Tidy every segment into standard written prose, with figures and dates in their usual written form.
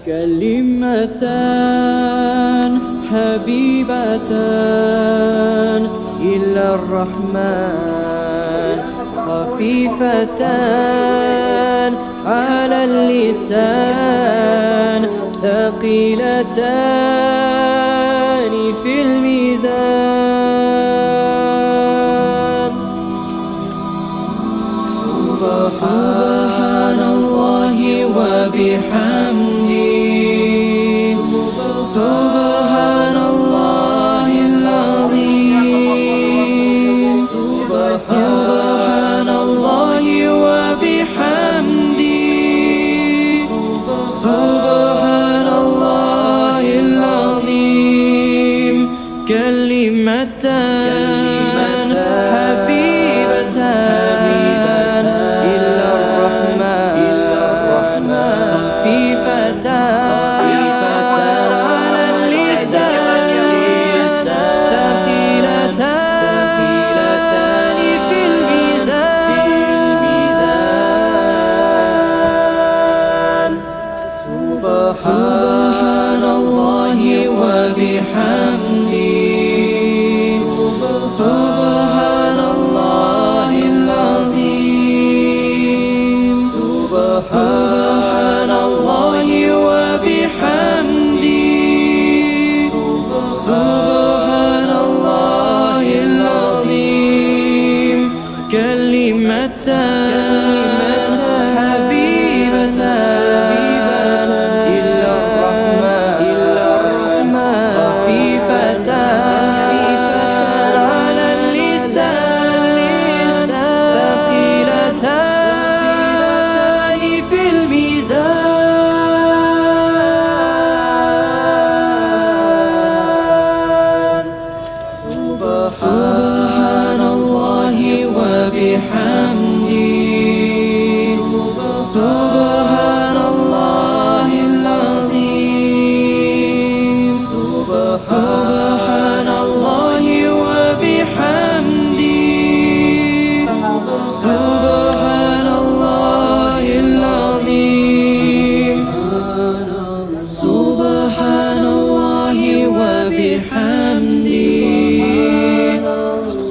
كلمتان حبيبتان إلى الرحمن خفيفتان على اللسان ثقيلتان في الميزان. سبحان الله وبحمده سبحان الله العظيم. سبحان الله وبحمده سبحان الله العظيم. كلمتان حبيبتان إلى الرحمن خفيفتان على اللسان ثقيلتان في الميزان. سبحان الله وبحمده سبحان الله العظيم. سبحان الله وبحمده سبحان الله العظيم. كلمتان حبيبتان إلى الرحمن خفيفتان على اللسان ثقيلتان في الميزان. سبحان الله وبحمده سبحان الله العظيم. سبحان الله وبحمده سبحان الله العظيم. سبحان الله وبحمده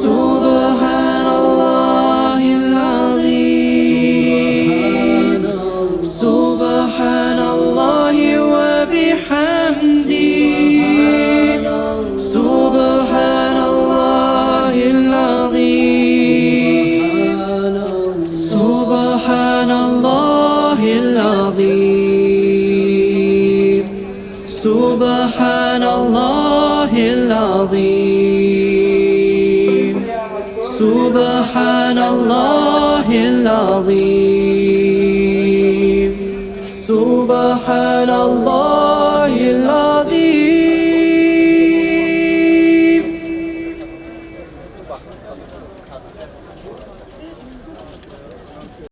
سبحان الله العظيم. سبحان الله وبحمده سبحان الله العظيم. سبحان الله العظيم. سبحان الله العظيم. سبحان الله العظيم. سبحان الله